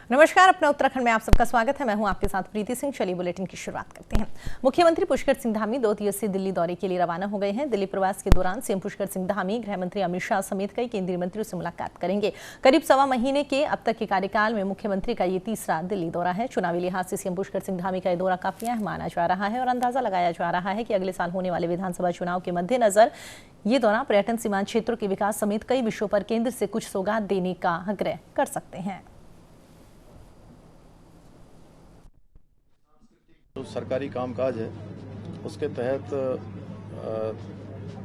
नमस्कार, अपना उत्तराखंड में आप सबका स्वागत है। मैं हूं आपके साथ प्रीति सिंह। चलिए बुलेटिन की शुरुआत करते हैं। मुख्यमंत्री पुष्कर सिंह धामी 2 दिवसीय दिल्ली दौरे के लिए रवाना हो गए हैं। दिल्ली प्रवास के दौरान सीएम पुष्कर सिंह धामी गृह मंत्री अमित शाह समेत कई केंद्रीय मंत्रियों से मुलाकात करेंगे। करीब 1.25 महीने के अब तक के कार्यकाल में मुख्यमंत्री का ये तीसरा दिल्ली दौरा है। चुनावी लिहाज से सीएम पुष्कर सिंह धामी का यह दौरा काफी अहम माना जा रहा है और अंदाजा लगाया जा रहा है कि अगले साल होने वाले विधानसभा चुनाव के मद्देनजर ये दौरा पर्यटन सीमांत क्षेत्रों के विकास समेत कई विषयों पर केंद्र से कुछ सौगात देने का आग्रह कर सकते हैं। जो सरकारी कामकाज है उसके तहत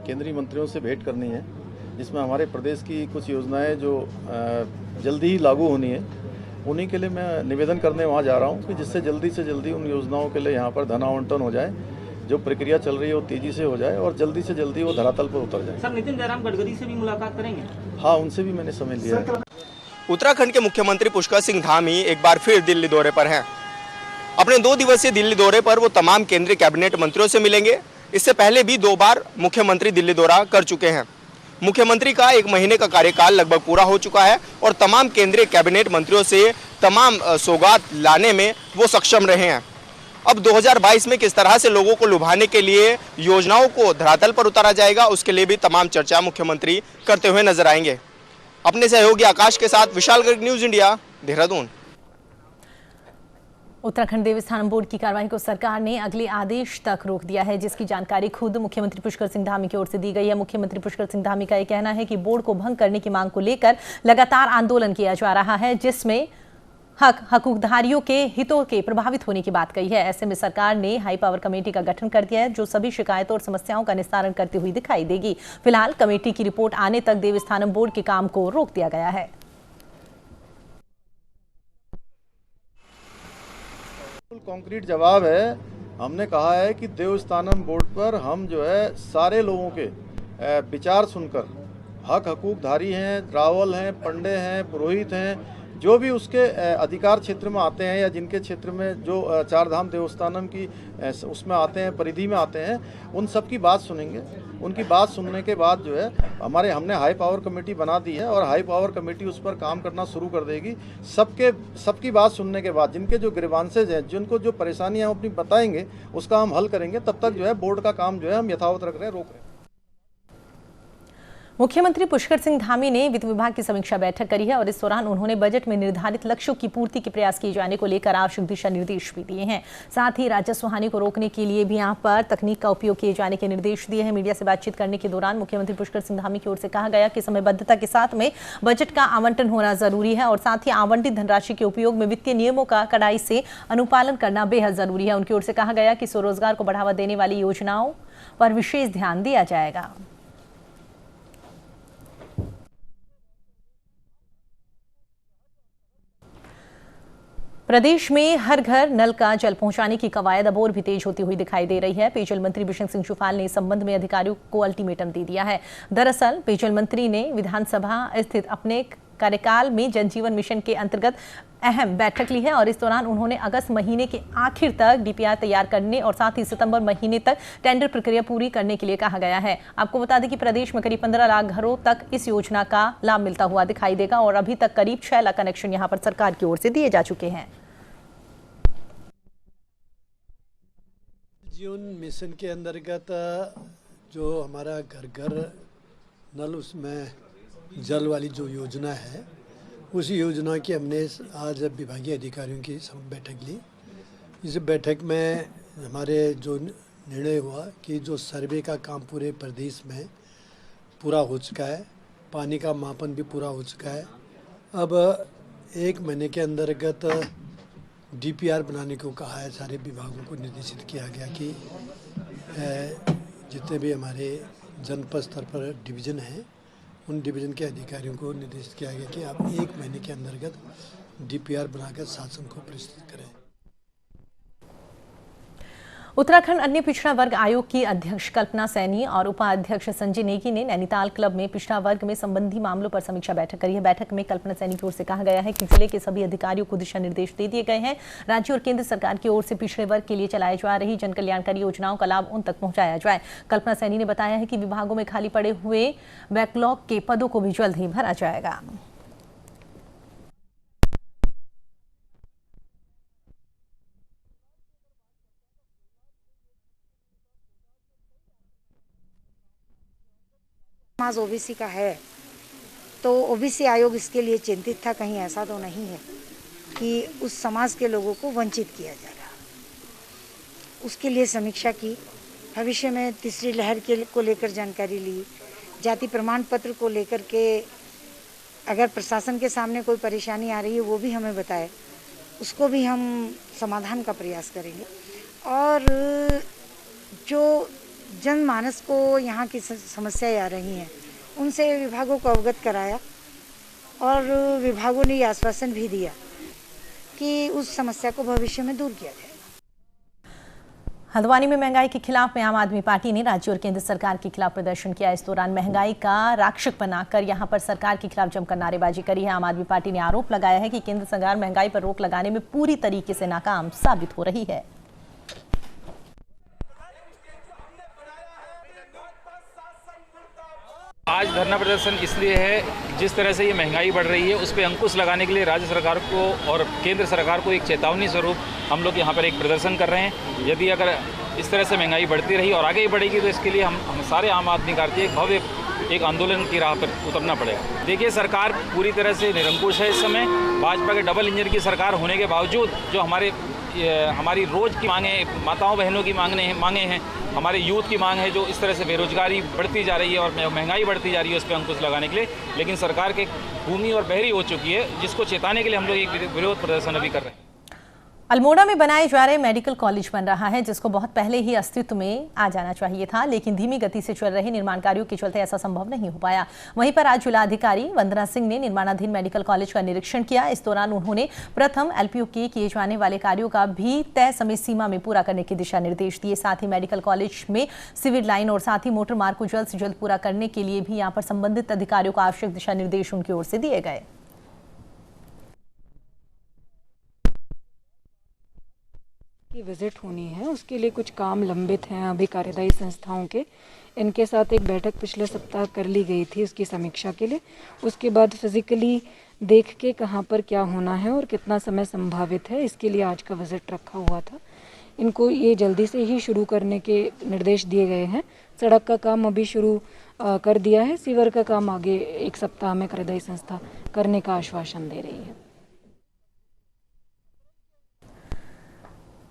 केंद्रीय मंत्रियों से भेंट करनी है, जिसमें हमारे प्रदेश की कुछ योजनाएं जो जल्दी ही लागू होनी है, उन्हीं के लिए मैं निवेदन करने वहां जा रहा हूं कि जिससे जल्दी से जल्दी उन योजनाओं के लिए यहां पर धन आवंटन हो जाए, जो प्रक्रिया चल रही है वो तेजी से हो जाए और जल्दी से जल्दी वो धरातल पर उतर जाए। सर, नितिन जयराम गडकरी से भी मुलाकात करेंगे? हाँ, उनसे भी मैंने समय लिया है। उत्तराखंड के मुख्यमंत्री पुष्कर सिंह धामी एक बार फिर दिल्ली दौरे पर हैं। अपने 2 दिवसीय दिल्ली दौरे पर वो तमाम केंद्रीय कैबिनेट मंत्रियों से मिलेंगे। इससे पहले भी 2 बार मुख्यमंत्री दिल्ली दौरा कर चुके हैं। मुख्यमंत्री का 1 महीने का कार्यकाल लगभग पूरा हो चुका है और तमाम केंद्रीय कैबिनेट मंत्रियों से तमाम सौगात लाने में वो सक्षम रहे हैं। अब 2022 में किस तरह से लोगों को लुभाने के लिए योजनाओं को धरातल पर उतारा जाएगा, उसके लिए भी तमाम चर्चा मुख्यमंत्री करते हुए नजर आएंगे। अपने सहयोगी आकाश के साथ Vishal Garg, news India, Dehradun. Uttarakhand Devasthanam board की कार्रवाई को सरकार ने अगले आदेश तक रोक दिया है, जिसकी जानकारी खुद मुख्यमंत्री पुष्कर सिंह धामी की ओर से दी गई है। मुख्यमंत्री पुष्कर सिंह धामी का यह कहना है कि बोर्ड को भंग करने की मांग को लेकर लगातार आंदोलन किया जा रहा है, जिसमें हकूकधारियों के हितों के प्रभावित होने की बात कही है। ऐसे में सरकार ने हाई पावर कमेटी का गठन कर दिया है, जो सभी शिकायतों और समस्याओं का निस्तारण करती हुई दिखाई देगी। फिलहाल कमेटी की रिपोर्ट आने तक देवस्थानम बोर्ड के काम को रोक दिया गया है। कॉन्क्रीट जवाब है। हमने कहा है कि देवस्थानम बोर्ड पर हम जो है सारे लोगों के विचार सुनकर, हकूकधारी हैं, रावल हैं, पंडे हैं, पुरोहित हैं, जो भी उसके अधिकार क्षेत्र में आते हैं या जिनके क्षेत्र में जो 4 धाम देवस्थानम की उसमें आते हैं, परिधि में आते हैं, उन सब की बात सुनेंगे। उनकी बात सुनने के बाद जो है हमने हाई पावर कमेटी बना दी है और हाई पावर कमेटी उस पर काम करना शुरू कर देगी। सबकी बात सुनने के बाद जिनके जो ग्रीवांसेज हैं, जिनको जो परेशानियां अपनी बताएंगे, उसका हम हल करेंगे। तब तक जो है बोर्ड का काम जो है हम यथावत रख रहे हैं, रोक रहे हैं। मुख्यमंत्री पुष्कर सिंह धामी ने वित्त विभाग की समीक्षा बैठक करी है और इस दौरान उन्होंने बजट में निर्धारित लक्ष्यों की पूर्ति के प्रयास किए जाने को लेकर आवश्यक दिशा निर्देश भी दिए हैं। साथ ही राजस्व हानि को रोकने के लिए भी यहां पर तकनीक का उपयोग किए जाने के निर्देश दिए हैं। मीडिया से बातचीत करने के दौरान मुख्यमंत्री पुष्कर सिंह धामी की ओर से कहा गया कि समयबद्धता के साथ में बजट का आवंटन होना जरूरी है और साथ ही आवंटित धनराशि के उपयोग में वित्तीय नियमों का कड़ाई से अनुपालन करना बेहद जरूरी है। उनकी ओर से कहा गया कि स्वरोजगार को बढ़ावा देने वाली योजनाओं पर विशेष ध्यान दिया जाएगा। प्रदेश में हर घर नल का जल पहुंचाने की कवायद अब और भी तेज होती हुई दिखाई दे रही है। पेयजल मंत्री बिशन सिंह चुफाल ने इस संबंध में अधिकारियों को अल्टीमेटम दे दिया है। दरअसल पेयजल मंत्री ने विधानसभा स्थित अपने कार्यकाल में जल जीवन मिशन के अंतर्गत अहम बैठक ली है और इस दौरान उन्होंने अगस्त महीने के आखिर तक डीपीआर तैयार करने और साथ ही सितंबर महीने तक टेंडर प्रक्रिया पूरी करने के लिए कहा गया है। आपको बता दें कि प्रदेश में करीब 15 लाख घरों तक इस योजना का लाभ मिलता हुआ दिखाई देगा और अभी तक करीब 6 लाख कनेक्शन यहां पर सरकार की ओर से दिए जा चुके हैं। जीवन मिशन के अंतर्गत जो हमारा घर घर नल उसमें जल वाली जो योजना है, उस योजना की हमने आज विभागीय अधिकारियों की बैठक ली। इस बैठक में हमारे जो निर्णय हुआ कि जो सर्वे का काम पूरे प्रदेश में पूरा हो चुका है, पानी का मापन भी पूरा हो चुका है। अब 1 महीने के अंतर्गत डीपीआर बनाने को कहा है। सारे विभागों को निर्देशित किया गया कि जितने भी हमारे जनपद स्तर पर डिवीज़न हैं, उन डिवीज़न के अधिकारियों को निर्देशित किया गया कि आप 1 महीने के अंतर्गत डीपीआर बनाकर शासन को प्रस्तुत करें। उत्तराखंड अन्य पिछड़ा वर्ग आयोग की अध्यक्ष कल्पना सैनी और उपाध्यक्ष संजय नेगी ने नैनीताल क्लब में पिछड़ा वर्ग में संबंधी मामलों पर समीक्षा बैठक करी है। बैठक में कल्पना सैनी की ओर से कहा गया है कि जिले के सभी अधिकारियों को दिशा निर्देश दे दिए गए हैं। राज्य और केंद्र सरकार की ओर से पिछड़े वर्ग के लिए चलाई जा रही जन कल्याणकारी योजनाओं का लाभ उन तक पहुंचाया जाए। कल्पना सैनी ने बताया है कि विभागों में खाली पड़े हुए बैकलॉग के पदों को भी जल्द ही भरा जाएगा। समाज ओबीसी का है तो ओबीसी आयोग इसके लिए चिंतित था, कहीं ऐसा तो नहीं है कि उस समाज के लोगों को वंचित किया जा रहा। उसके लिए समीक्षा की, भविष्य में तीसरी लहर को लेकर जानकारी ली, जाति प्रमाण पत्र को लेकर के अगर प्रशासन के सामने कोई परेशानी आ रही है वो भी हमें बताए, उसको भी हम समाधान का प्रयास करेंगे। और जो जनमानस को यहाँ की समस्याएं आ रही हैं उनसे विभागों को अवगत कराया और विभागों ने ये आश्वासन भी दिया कि उस समस्या को भविष्य में दूर किया जाएगा। हल्द्वानी में महंगाई के खिलाफ में आम आदमी पार्टी ने राज्य और केंद्र सरकार के खिलाफ प्रदर्शन किया। इस दौरान महंगाई का राक्षस बनाकर यहां पर सरकार के खिलाफ जमकर नारेबाजी करी है। आम आदमी पार्टी ने आरोप लगाया है कि केंद्र सरकार महंगाई पर रोक लगाने में पूरी तरीके से नाकाम साबित हो रही है। आज धरना प्रदर्शन इसलिए है, जिस तरह से ये महंगाई बढ़ रही है उस पर अंकुश लगाने के लिए राज्य सरकार को और केंद्र सरकार को एक चेतावनी स्वरूप हम लोग यहाँ पर एक प्रदर्शन कर रहे हैं। यदि अगर इस तरह से महंगाई बढ़ती रही और आगे ही बढ़ेगी तो इसके लिए हम सारे आम आदमी पार्टी एक भव्य एक आंदोलन की राह पर उतरना पड़ेगा। देखिए, सरकार पूरी तरह से निरंकुश है इस समय। भाजपा के डबल इंजन की सरकार होने के बावजूद जो हमारी रोज की मांगे, माताओं बहनों की मांगे हैं, हमारे यूथ की मांग है, जो इस तरह से बेरोजगारी बढ़ती जा रही है और महंगाई बढ़ती जा रही है, उस पर अंकुश लगाने के लिए लेकिन सरकार के भूमि और बहरी हो चुकी है, जिसको चेताने के लिए हम लोग एक विरोध प्रदर्शन अभी कर रहे हैं। अल्मोड़ा में बनाए जा रहे मेडिकल कॉलेज बन रहा है, जिसको बहुत पहले ही अस्तित्व में आ जाना चाहिए था, लेकिन धीमी गति से चल रहे निर्माण कार्यों के चलते ऐसा संभव नहीं हो पाया। वहीं पर आज जिलाधिकारी वंदना सिंह ने निर्माणाधीन मेडिकल कॉलेज का निरीक्षण किया। इस दौरान उन्होंने प्रथम एलपीयू के किए जाने वाले कार्यों का भी तय समय सीमा में पूरा करने के दिशा निर्देश दिए। साथ ही मेडिकल कॉलेज में सिविल लाइन और साथ ही मोटर मार्ग को जल्द से जल्द पूरा करने के लिए भी यहाँ पर संबंधित अधिकारियों को आवश्यक दिशा निर्देश उनकी ओर से दिए गए। की विजिट होनी है, उसके लिए कुछ काम लंबित हैं अभी कार्यदायी संस्थाओं के। इनके साथ एक बैठक पिछले सप्ताह कर ली गई थी उसकी समीक्षा के लिए। उसके बाद फिजिकली देख के कहाँ पर क्या होना है और कितना समय संभावित है, इसके लिए आज का विजिट रखा हुआ था। इनको ये जल्दी से ही शुरू करने के निर्देश दिए गए हैं। सड़क का काम अभी शुरू कर दिया है, सीवर का काम आगे एक सप्ताह में कार्यदायी संस्था करने का आश्वासन दे रही है।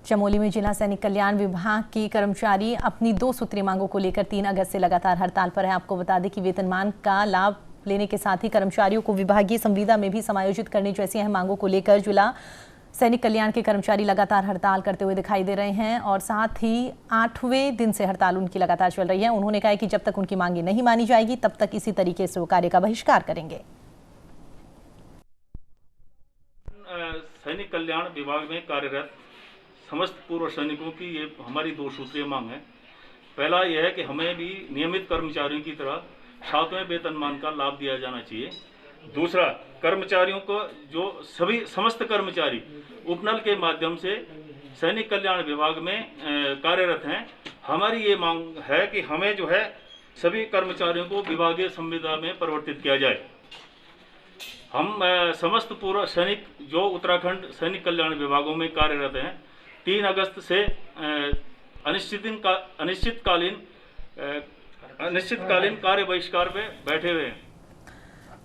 चमोली में जिला सैनिक कल्याण विभाग के कर्मचारी अपनी 2 सूत्रीय मांगों को लेकर 3 अगस्त से लगातार हड़ताल पर है। आपको बता दें कि वेतनमान का लाभ लेने के साथ ही कर्मचारियों को विभागीय संविदा में भी समायोजित करने जैसी अहम मांगों को लेकर जिला सैनिक कल्याण के कर्मचारी लगातार हड़ताल करते हुए दिखाई दे रहे हैं और साथ ही 8वें दिन से हड़ताल उनकी लगातार चल रही है। उन्होंने कहा कि जब तक उनकी मांगे नहीं मानी जाएगी तब तक इसी तरीके से वो कार्य का बहिष्कार करेंगे। सैनिक कल्याण विभाग में कार्यरत समस्त पूर्व सैनिकों की ये हमारी 2 सूत्रीय मांग है। पहला यह है कि हमें भी नियमित कर्मचारियों की तरह 7वें वेतनमान का लाभ दिया जाना चाहिए। दूसरा, कर्मचारियों को जो समस्त कर्मचारी उपनल के माध्यम से सैनिक कल्याण विभाग में कार्यरत हैं, हमारी ये मांग है कि हमें जो है सभी कर्मचारियों को विभागीय संविदा में परिवर्तित किया जाए। हम समस्त पूर्व सैनिक जो उत्तराखंड सैनिक कल्याण विभागों में कार्यरत हैं 3 अगस्त से अनिश्चितकालीन कार्य बहिष्कार पे बैठे हुए हैं।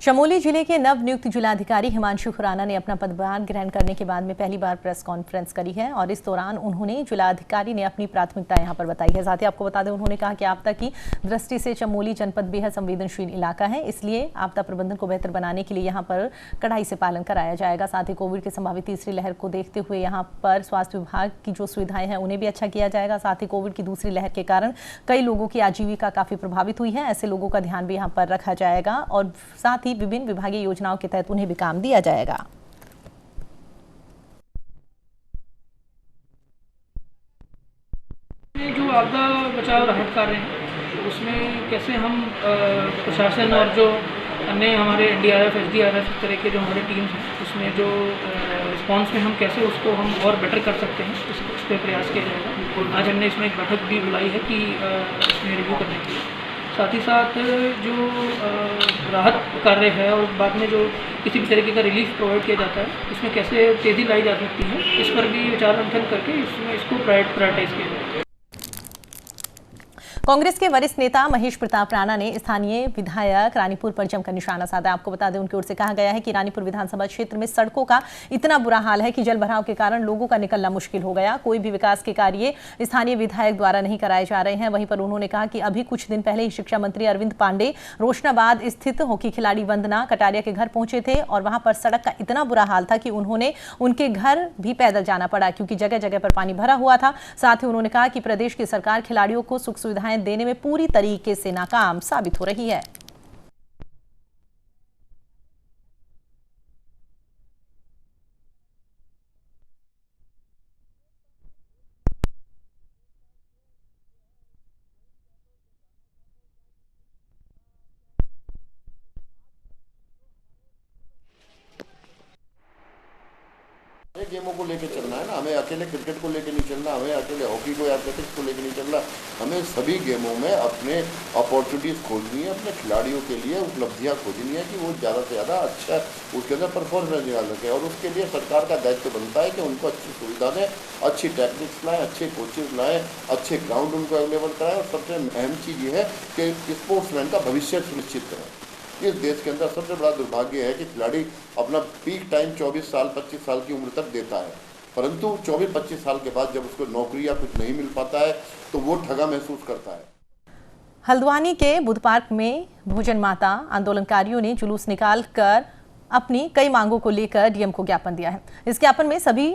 चमोली जिले के नवनियुक्त जिलाधिकारी हिमांशु खुराना ने अपना पदभार ग्रहण करने के बाद में पहली बार प्रेस कॉन्फ्रेंस करी है और इस दौरान उन्होंने जिलाधिकारी ने अपनी प्राथमिकता यहां पर बताई है। साथ ही आपको बता दें, उन्होंने कहा कि आपदा की दृष्टि से चमोली जनपद बेहद संवेदनशील इलाका है, इसलिए आपदा प्रबंधन को बेहतर बनाने के लिए यहाँ पर कड़ाई से पालन कराया जाएगा। साथ ही कोविड की संभावित तीसरी लहर को देखते हुए यहाँ पर स्वास्थ्य विभाग की जो सुविधाएं हैं उन्हें भी अच्छा किया जाएगा। साथ ही कोविड की दूसरी लहर के कारण कई लोगों की आजीविका काफी प्रभावित हुई है, ऐसे लोगों का ध्यान भी यहाँ पर रखा जाएगा और साथ ही विभिन्न विभागीय योजनाओं के तहत उन्हें भी काम दिया जाएगा। जो आपदा बचाव राहत कार्य हैं उसमें कैसे हम प्रशासन और जो अन्य हमारे एनडीआरएफ, एसडीआरएफ इस तरह के जो हमारे टीम्स हैं उसमें जो रिस्पांस में हम कैसे उसको हम और बेटर कर सकते हैं, उस पर प्रयास किया जाएगा। आज हमने इसमें एक बैठक भी बुलाई है कि इसमें रिव्यू करने के लिए। साथ ही साथ जो राहत कार्य है और बाद में जो किसी भी तरीके का रिलीफ प्रोवाइड किया जाता है इसमें कैसे तेज़ी लाई जा सकती है, इस पर भी विचार मंथन करके इसमें इसको प्रायोरिटाइज किया जाए। कांग्रेस के वरिष्ठ नेता महेश प्रताप राणा ने स्थानीय विधायक रानीपुर पर जमकर निशाना साधा। आपको बता दें, उनकी ओर से कहा गया है कि रानीपुर विधानसभा क्षेत्र में सड़कों का इतना बुरा हाल है कि जल भराव के कारण लोगों का निकलना मुश्किल हो गया। कोई भी विकास के कार्य स्थानीय विधायक द्वारा नहीं कराए जा रहे हैं। वहीं पर उन्होंने कहा कि अभी कुछ दिन पहले ही शिक्षा मंत्री अरविंद पांडे रोशनाबाद स्थित हॉकी खिलाड़ी वंदना कटारिया के घर पहुंचे थे और वहां पर सड़क का इतना बुरा हाल था कि उन्होंने उनके घर भी पैदल जाना पड़ा क्योंकि जगह जगह पर पानी भरा हुआ था। साथ ही उन्होंने कहा कि प्रदेश की सरकार खिलाड़ियों को सुख सुविधाएं देने में पूरी तरीके से नाकाम साबित हो रही है। गेमों को लेकर चलना है ना, हमें अकेले क्रिकेट को लेकर नहीं चलना, हमें अकेले हॉकी को या एथलेटिक्स को लेकर नहीं चलना, हमें सभी गेमों में अपने अपॉर्चुनिटीज़ खोजनी है, अपने खिलाड़ियों के लिए उपलब्धियां खोजनी है कि वो ज़्यादा से ज़्यादा अच्छा उसके अंदर परफॉर्मेंस निकाल सके। और उसके लिए सरकार का दायित्व बनता है कि उनको अच्छी सुविधा दें, अच्छी टेक्निक्स लाएँ, अच्छे कोचेज लाएँ, अच्छे ग्राउंड उनको अवेलेबल कराएँ और सबसे अहम चीज़ ये है कि स्पोर्ट्समैन का भविष्य सुनिश्चित करें। इस देश के अंदर सबसे बड़ा दुर्भाग्य है कि खिलाड़ी अपना पीक टाइम 24 साल 25 साल की उम्र तक देता है, परंतु 24-25 साल के बाद जब उसको नौकरी या कुछ नहीं मिल पाता है तो वो ठगा महसूस करता है। हल्द्वानी के बुद्ध पार्क में भोजन माता आंदोलनकारियों ने जुलूस निकालकर अपनी कई मांगों को लेकर डीएम को ज्ञापन दिया है। इस ज्ञापन में सभी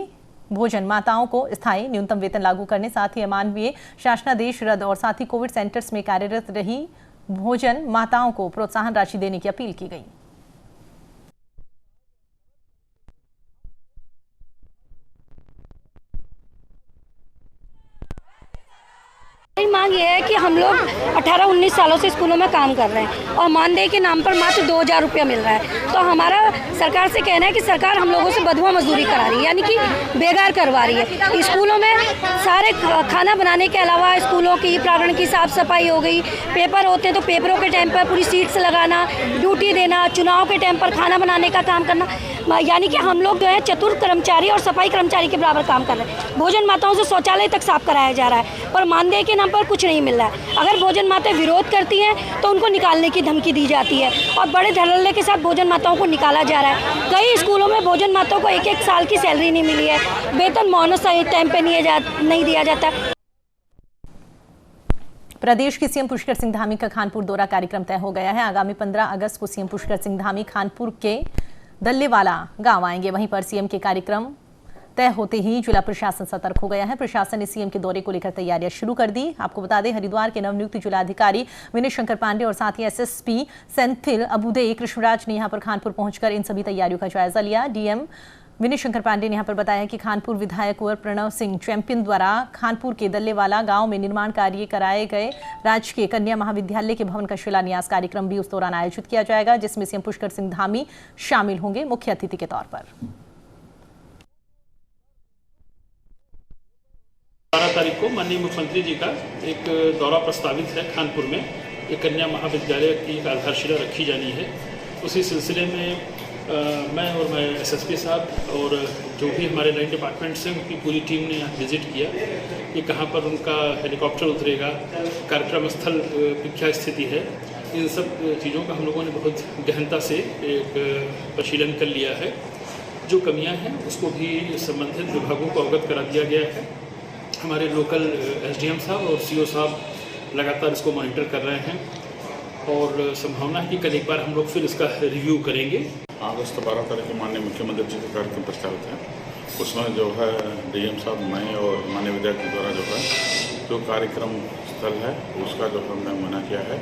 भोजन माताओं को स्थायी न्यूनतम वेतन लागू करने, साथ ही अमानवीय शासनादेश रद्द और साथ ही कोविड सेंटर्स में कार्यरत रही भोजन माताओं को प्रोत्साहन राशि देने की अपील की गई। मांग ये है कि हम लोग 18-19 सालों से स्कूलों में काम कर रहे हैं और मानदेय के नाम पर मात्र 2000 रुपया मिल रहा है। तो हमारा सरकार से कहना है कि सरकार हम लोगों से बधुआ मजदूरी करा रही है, यानी कि बेगार करवा रही है। स्कूलों में सारे खाना बनाने के अलावा स्कूलों की प्रांगण की साफ सफाई हो गई, पेपर होते हैं तो पेपरों के टाइम पर पूरी सीट्स लगाना, ड्यूटी देना, चुनाव के टाइम पर खाना बनाने का काम करना, यानी कि हम लोग जो है चतुर कर्मचारी और सफाई कर्मचारी के बराबर काम कर रहे हैं। भोजन माताओं से शौचालय तक साफ कराया जा रहा है पर मानदेय के नाम पर कुछ नहीं मिल रहा है। अगर भोजन माताएं विरोध करती हैं तो उनको निकालने की धमकी दी जाती है और बड़े धड़ल्ले के साथ भोजन माताओं को निकाला जा रहा है। कई स्कूलों में भोजन माताओं को 1-1 साल की सैलरी नहीं मिली है, वेतन मौन सही टाइम पे नहीं दिया जाता। प्रदेश की सीएम पुष्कर सिंह धामी का खानपुर दौरा कार्यक्रम तय हो गया है। आगामी 15 अगस्त को सीएम पुष्कर सिंह धामी खानपुर के दल्लेवाला गांव आएंगे। वहीं पर सीएम के कार्यक्रम तय होते ही जिला प्रशासन सतर्क हो गया है। प्रशासन ने सीएम के दौरे को लेकर तैयारियां शुरू कर दी। आपको बता दें, हरिद्वार के नवनियुक्त जिलाधिकारी विनय शंकर पांडे और साथ ही एसएसपी सेंथिल अबुदे कृष्णराज ने यहां पर खानपुर पहुंचकर इन सभी तैयारियों का जायजा लिया। डीएम विनय शंकर पांडे ने यहां पर बताया कि खानपुर विधायक कुंवर प्रणव सिंह चैंपियन द्वारा खानपुर के दल्लेवाला गांव में निर्माण कार्य कराए गए राजकीय कन्या महाविद्यालय के भवन का शिलान्यास कार्यक्रम भी उस दौरान आयोजित किया जाएगा, जिसमें सीएम पुष्कर सिंह धामी शामिल होंगे मुख्य अतिथि के तौर पर। 12 तारीख को माननीय मुख्यमंत्री जी का एक दौरा प्रस्तावित है। खानपुर में एक कन्या महाविद्यालय की आधारशिला रखी जानी है। उसी सिलसिले में मैं एसएसपी साहब और जो भी हमारे लाइन डिपार्टमेंट्स हैं उनकी पूरी टीम ने यहाँ विजिट किया कि कहाँ पर उनका हेलीकॉप्टर उतरेगा, कार्यक्रम स्थल की क्या स्थिति है। इन सब चीज़ों का हम लोगों ने बहुत गहनता से एक परिशीलन कर लिया है। जो कमियाँ हैं उसको भी संबंधित विभागों को अवगत करा दिया गया है। हमारे लोकल एसडीएम साहब और सीओ साहब लगातार इसको मॉनिटर कर रहे हैं और संभावना है कि कल एक बार हम लोग फिर इसका रिव्यू करेंगे। अगस्त 12 तारीख को माननीय मुख्यमंत्री जी का कार्यक्रम प्रस्तावित है। उसमें जो है डीएम साहब, मैं और माननीय विधायक के द्वारा जो है जो कार्यक्रम स्थल है उसका जो हमने मना किया है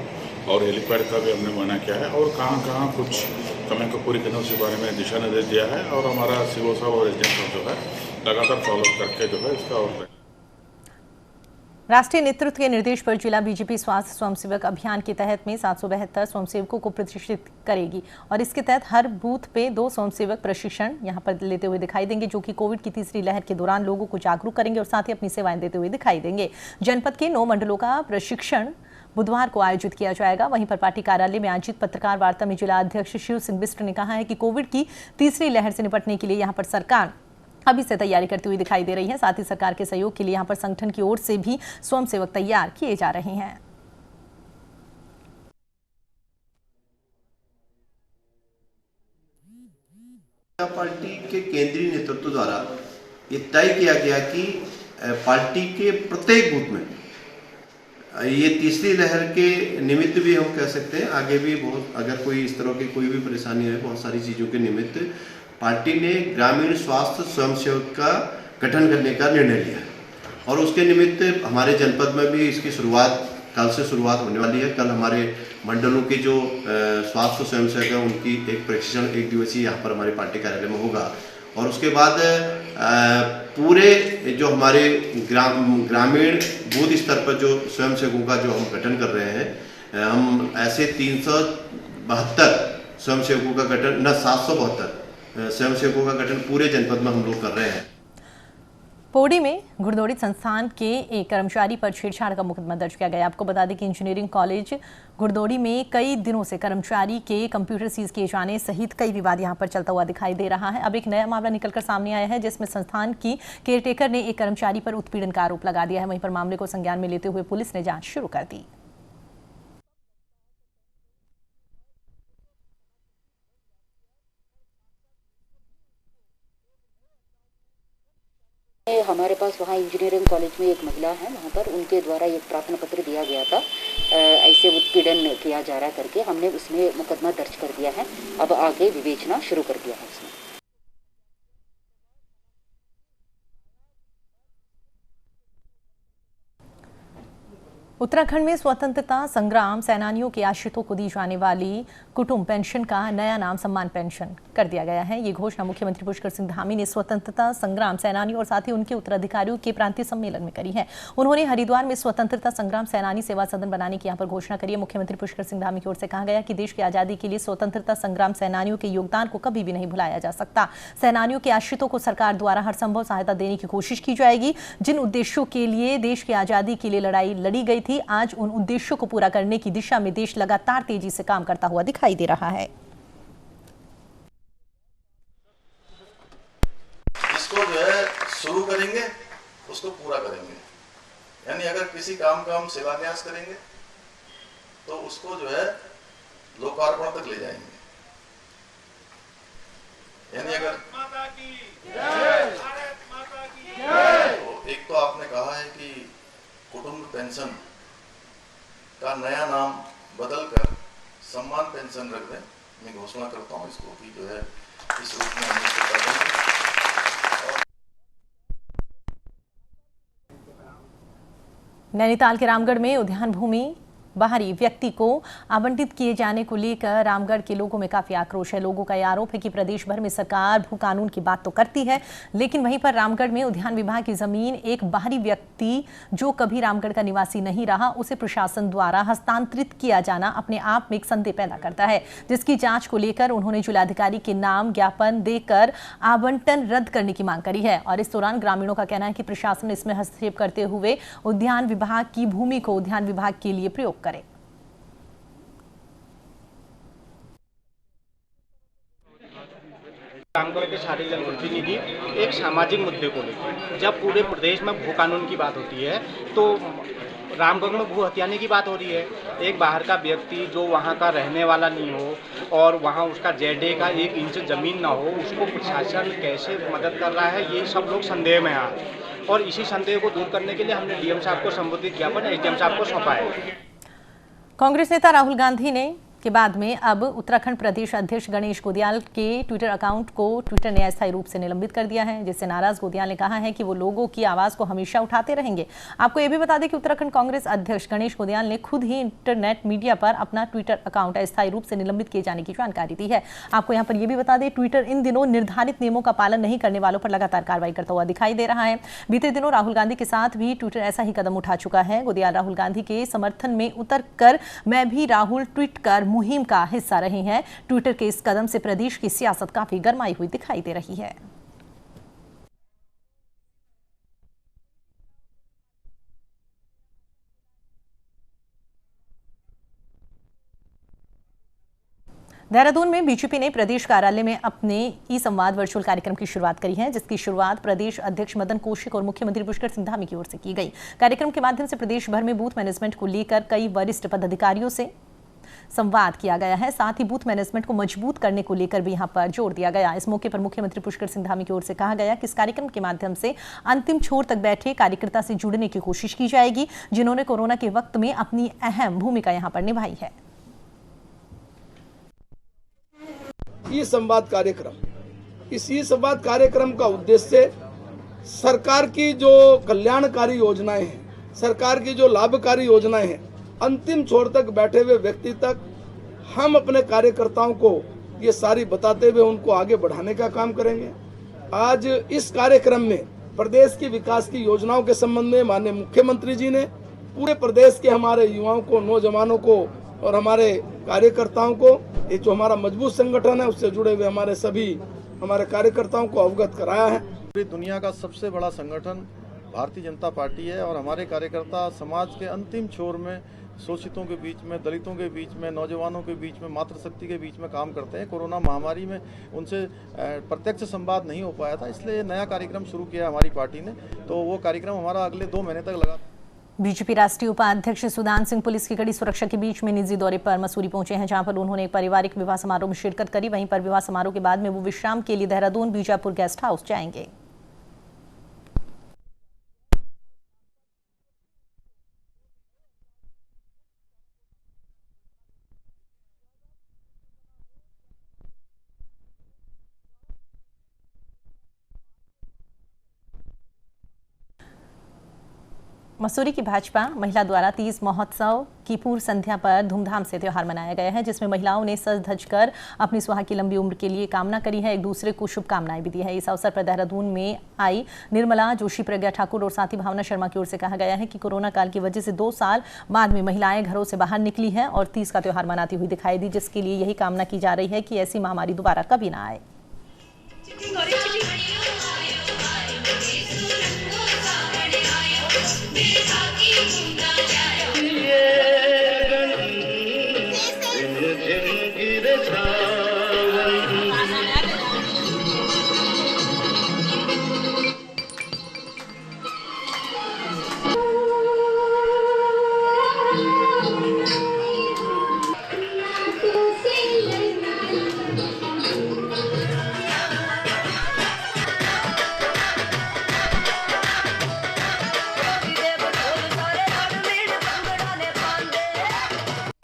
और हेलीपैड का भी हमने मना किया है और कहाँ कहाँ कुछ कमियों को पूरी करने के बारे में दिशा निर्देश दिया है और हमारा सीओ साहब और एसडीएम साहब जो है लगातार फॉलो करके जो है इसका और राष्ट्रीय नेतृत्व के निर्देश पर जिला बीजेपी स्वास्थ्य स्वयंसेवक अभियान के तहत में 772 स्वयंसेवकों को प्रशिक्षित करेगी और इसके तहत हर बूथ पे 2 स्वयंसेवक प्रशिक्षण यहां पर लेते हुए दिखाई देंगे, जो कि कोविड की तीसरी लहर के दौरान लोगों को जागरूक करेंगे और साथ ही अपनी सेवाएं देते हुए दिखाई देंगे। जनपद के 9 मंडलों का प्रशिक्षण बुधवार को आयोजित किया जाएगा। वहीं पर पार्टी कार्यालय में आयोजित पत्रकार वार्ता में जिला अध्यक्ष शिव सिंह बिष्ट ने कहा है कि कोविड की तीसरी लहर से निपटने के लिए यहाँ पर सरकार अभी से तैयारी करती हुई दिखाई दे रही है। साथ ही सरकार के सहयोग के लिए यहाँ पर संगठन की ओर से भी स्वयंसेवक तैयार किए जा रहे हैं। पार्टी के केंद्रीय नेतृत्व द्वारा ये तय किया गया कि पार्टी के प्रत्येक बूथ में, ये तीसरी लहर के निमित्त भी हम कह सकते हैं, आगे भी बहुत अगर कोई इस तरह की कोई भी परेशानी है, बहुत सारी चीज़ों के निमित्त पार्टी ने ग्रामीण स्वास्थ्य स्वयंसेवक का गठन करने का निर्णय लिया है और उसके निमित्त हमारे जनपद में भी इसकी शुरुआत कल से शुरुआत होने वाली है। कल हमारे मंडलों के जो स्वास्थ्य स्वयंसेवक हैं उनकी एक प्रशिक्षण 1 दिवसीय यहाँ पर हमारे पार्टी कार्यालय में होगा और उसके बाद पूरे जो हमारे ग्रामीण बूथ स्तर पर जो स्वयंसेवकों का जो हम गठन कर रहे हैं, हम ऐसे 372 स्वयंसेवकों का गठन 772 स्वयंसेवकों का गठन पूरे जनपद में हम लोग कर रहे हैं। पौड़ी में घुड़दौड़ी संस्थान के एक कर्मचारी पर छेड़छाड़ का मुकदमा दर्ज किया गया। आपको बता दें कि इंजीनियरिंग कॉलेज घुड़दौड़ी में कई दिनों से कर्मचारी के कंप्यूटर सीज किए जाने सहित कई विवाद यहां पर चलता हुआ दिखाई दे रहा है। अब एक नया मामला निकलकर सामने आया है जिसमें संस्थान की केयरटेकर ने एक कर्मचारी पर उत्पीड़न का आरोप लगा दिया है। वहीं पर मामले को संज्ञान में लेते हुए पुलिस ने जांच शुरू कर दी। हमारे पास वहाँ इंजीनियरिंग कॉलेज में एक महिला है, वहाँ पर उनके द्वारा एक प्रार्थना पत्र दिया गया था, ऐसे उत्पीड़न किया जा रहा करके हमने उसमें मुकदमा दर्ज कर दिया है। अब आगे विवेचना शुरू कर दिया है उसमें। उत्तराखंड में स्वतंत्रता संग्राम सेनानियों के आश्रितों को दी जाने वाली कुटुंब पेंशन का नया नाम सम्मान पेंशन कर दिया गया है। ये घोषणा मुख्यमंत्री पुष्कर सिंह धामी ने स्वतंत्रता संग्राम सेनानियों और साथ ही उनके उत्तराधिकारियों के प्रांतीय सम्मेलन में करी है। उन्होंने हरिद्वार में स्वतंत्रता संग्राम सेनानी सेवा सदन बनाने की यहाँ पर घोषणा करी है। मुख्यमंत्री पुष्कर सिंह धामी की ओर से कहा गया कि देश की आजादी के लिए स्वतंत्रता संग्राम सेनानियों के योगदान को कभी भी नहीं भुलाया जा सकता। सेनानियों के आश्रितों को सरकार द्वारा हर संभव सहायता देने की कोशिश की जाएगी। जिन उद्देश्यों के लिए देश की आजादी के लिए लड़ाई लड़ी गई थी, आज उन उद्देश्यों को पूरा करने की दिशा में देश लगातार तेजी से काम करता हुआ दिखाई दे रहा है। इसको जो है शुरू करेंगे, उसको पूरा करेंगे। यानी अगर किसी काम का हम शिलान्यास करेंगे तो उसको जो है लोकार्पण तक ले जाएंगे। यानी अगर तो एक तो आपने कहा है कि कुटुंब पेंशन का नया नाम बदलकर सम्मान पेंशन रख दें। मैं घोषणा करता हूं इसको कि जो है इस रूप में हम इसको कर देंगे। नैनीताल के रामगढ़ में उद्यान भूमि बाहरी व्यक्ति को आवंटित किए जाने को लेकर रामगढ़ के लोगों में काफी आक्रोश है। लोगों का यह आरोप है कि प्रदेश भर में सरकार भू कानून की बात तो करती है, लेकिन वहीं पर रामगढ़ में उद्यान विभाग की जमीन एक बाहरी व्यक्ति जो कभी रामगढ़ का निवासी नहीं रहा, उसे प्रशासन द्वारा हस्तांतरित किया जाना अपने आप में एक संदेह पैदा करता है, जिसकी जांच को लेकर उन्होंने जिलाधिकारी के नाम ज्ञापन देकर आवंटन रद्द करने की मांग करी है। और इस दौरान ग्रामीणों का कहना है कि प्रशासन इसमें हस्तक्षेप करते हुए उद्यान विभाग की भूमि को उद्यान विभाग के लिए प्रयोग करे। रामगढ़ के सारे जनप्रतिनिधि एक सामाजिक मुद्दे को लेकर, जब पूरे प्रदेश में भू कानून की बात होती है तो रामगढ़ में भू हथियाने की बात हो रही है। एक बाहर का व्यक्ति जो वहाँ का रहने वाला नहीं हो और वहाँ उसका जेडे का 1 इंच जमीन ना हो, उसको प्रशासन कैसे मदद कर रहा है, ये सब लोग संदेह में आ। और इसी संदेह को दूर करने के लिए हमने डीएम साहब को संबोधित ज्ञापन एसडीएम साहब को सौंपा है। कांग्रेस नेता राहुल गांधी ने के बाद में अब उत्तराखंड प्रदेश अध्यक्ष गणेश गोदियाल के ट्विटर अकाउंट को ट्विटर ने अस्थायी रूप से निलंबित कर दिया है, जिससे नाराज गोदियाल ने कहा है कि वो लोगों की आवाज को हमेशा उठाते रहेंगे। आपको यह भी बता दें कि उत्तराखंड कांग्रेस अध्यक्ष गणेश गोदियाल ने खुद ही इंटरनेट मीडिया पर अपना ट्विटर अकाउंट अस्थायी रूप से निलंबित किए जाने की जानकारी दी है। आपको यहाँ पर यह भी बता दें, ट्विटर इन दिनों निर्धारित नियमों का पालन नहीं करने वालों पर लगातार कार्रवाई करता हुआ दिखाई दे रहा है। बीते दिनों राहुल गांधी के साथ भी ट्विटर ऐसा ही कदम उठा चुका है। गोदियाल राहुल गांधी के समर्थन में उतर कर मैं भी राहुल ट्वीट कर मुहिम का हिस्सा रहे हैं। ट्विटर के इस कदम से प्रदेश की सियासत काफी गरमाई हुई दिखाई दे रही है। देहरादून में बीजेपी ने प्रदेश कार्यालय में अपने ई संवाद वर्चुअल कार्यक्रम की शुरुआत करी है, जिसकी शुरुआत प्रदेश अध्यक्ष मदन कौशिक और मुख्यमंत्री पुष्कर सिंह धामी की ओर से की गई। कार्यक्रम के माध्यम से प्रदेश भर में बूथ मैनेजमेंट को लेकर कई वरिष्ठ पदाधिकारियों से संवाद किया गया है। साथ ही बूथ मैनेजमेंट को मजबूत करने को लेकर भी यहाँ पर जोर दिया गया। इस मौके पर मुख्यमंत्री पुष्कर सिंह धामी की ओर से कहा गया कि इस कार्यक्रम के माध्यम से अंतिम छोर तक बैठे कार्यकर्ता से जुड़ने की कोशिश की जाएगी, जिन्होंने कोरोना के वक्त में अपनी अहम भूमिका यहाँ पर निभाई है। ई संवाद कार्यक्रम का उद्देश्य सरकार की जो कल्याणकारी योजनाएं हैं, सरकार की जो लाभकारी योजनाएं हैं, अंतिम छोर तक बैठे हुए व्यक्ति तक हम अपने कार्यकर्ताओं को ये सारी बताते हुए उनको आगे बढ़ाने का काम करेंगे। आज इस कार्यक्रम में प्रदेश की विकास की योजनाओं के संबंध में माननीय मुख्यमंत्री जी ने पूरे प्रदेश के हमारे युवाओं को, नौजवानों को और हमारे कार्यकर्ताओं को, ये जो हमारा मजबूत संगठन है उससे जुड़े हुए हमारे कार्यकर्ताओं को अवगत कराया है। पूरी दुनिया का सबसे बड़ा संगठन भारतीय जनता पार्टी है और हमारे कार्यकर्ता समाज के अंतिम छोर में, शोषितों के बीच में, दलितों के बीच में, नौजवानों के बीच में, मातृशक्ति के बीच में काम करते हैं। कोरोना महामारी में उनसे प्रत्यक्ष संवाद नहीं हो पाया था, इसलिए नया कार्यक्रम शुरू किया हमारी पार्टी ने। तो वो कार्यक्रम हमारा अगले 2 महीने तक लगा। बीजेपी राष्ट्रीय उपाध्यक्ष सुदान सिंह पुलिस की कड़ी सुरक्षा के बीच में निजी दौरे पर मसूरी पहुंचे हैं, जहां पर उन्होंने एक पारिवारिक विवाह समारोह में शिरकत करी। वहीं पर विवाह समारोह के बाद में वो विश्राम के लिए देहरादून बीजापुर गेस्ट हाउस जाएंगे। मसूरी की भाजपा महिला द्वारा तीज महोत्सव की पूर्व संध्या पर धूमधाम से त्योहार मनाया गया है, जिसमें महिलाओं ने सज धज कर अपनी सुहाग की लंबी उम्र के लिए कामना करी है, एक दूसरे को शुभकामनाएं भी दी है। इस अवसर पर देहरादून में आई निर्मला जोशी, प्रज्ञा ठाकुर और साथी भावना शर्मा की ओर से कहा गया है कि कोरोना काल की वजह से 2 साल बाद में महिलाएं घरों से बाहर निकली हैं और तीज का त्योहार मनाती हुई दिखाई दी, जिसके लिए यही कामना की जा रही है कि ऐसी महामारी दोबारा कभी ना आए।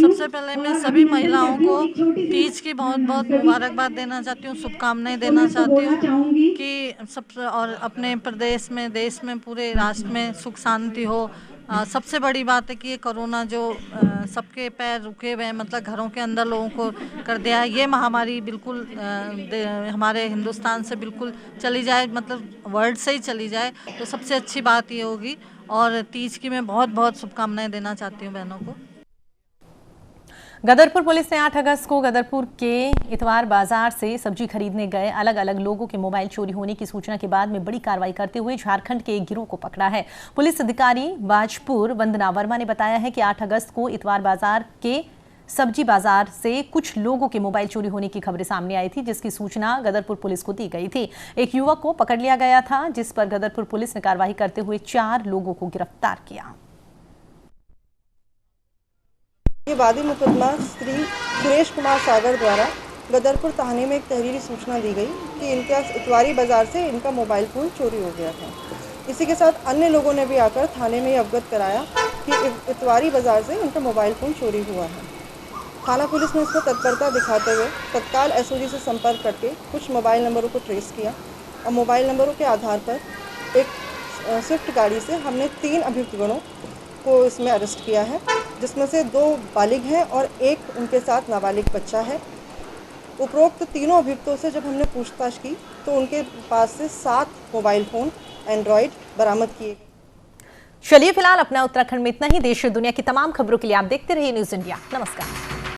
सबसे पहले मैं सभी महिलाओं को तीज की बहुत बहुत मुबारकबाद देना चाहती हूँ, शुभकामनाएं देना चाहती हूँ कि सब और अपने प्रदेश में, देश में, पूरे राष्ट्र में सुख शांति हो। सबसे बड़ी बात है कि ये कोरोना जो सबके पैर रुके हुए हैं, मतलब घरों के अंदर लोगों को कर दिया है, ये महामारी बिल्कुल हमारे हिंदुस्तान से बिल्कुल चली जाए, मतलब वर्ल्ड से ही चली जाए, तो सबसे अच्छी बात ये होगी। और तीज की मैं बहुत बहुत शुभकामनाएं देना चाहती हूँ बहनों को। गदरपुर पुलिस ने 8 अगस्त को गदरपुर के इतवार बाजार से सब्जी खरीदने गए अलग अलग लोगों के मोबाइल चोरी होने की सूचना के बाद में बड़ी कार्रवाई करते हुए झारखंड के एक गिरोह को पकड़ा है। पुलिस अधिकारी बाजपुर वंदना वर्मा ने बताया है कि 8 अगस्त को इतवार बाजार के सब्जी बाजार से कुछ लोगों के मोबाइल चोरी होने की खबरें सामने आई थी, जिसकी सूचना गदरपुर पुलिस को दी गई थी। एक युवक को पकड़ लिया गया था, जिस पर गदरपुर पुलिस ने कार्रवाई करते हुए 4 लोगों को गिरफ्तार किया। ये वादी मुकदमा श्री सुरेश कुमार सागर द्वारा गदरपुर थाने में एक तहरीरी सूचना दी गई कि इनके इतवारी बाजार से इनका मोबाइल फ़ोन चोरी हो गया था। इसी के साथ अन्य लोगों ने भी आकर थाने में अवगत कराया कि इतवारी बाजार से इनका मोबाइल फ़ोन चोरी हुआ है। थाना पुलिस ने इसको तत्परता दिखाते हुए तत्काल एसओजी से संपर्क करके कुछ मोबाइल नंबरों को ट्रेस किया और मोबाइल नंबरों के आधार पर एक स्विफ्ट गाड़ी से हमने 3 अभियुक्तगणों को इसमें अरेस्ट किया है, जिसमें से 2 बालिग हैं और एक उनके साथ नाबालिग बच्चा है। उपरोक्त तीनों अभियुक्तों से जब हमने पूछताछ की तो उनके पास से 7 मोबाइल फ़ोन एंड्रॉयड बरामद किए। चलिए फिलहाल अपना उत्तराखंड में इतना ही। देश और दुनिया की तमाम खबरों के लिए आप देखते रहिए न्यूज़ इंडिया। नमस्कार।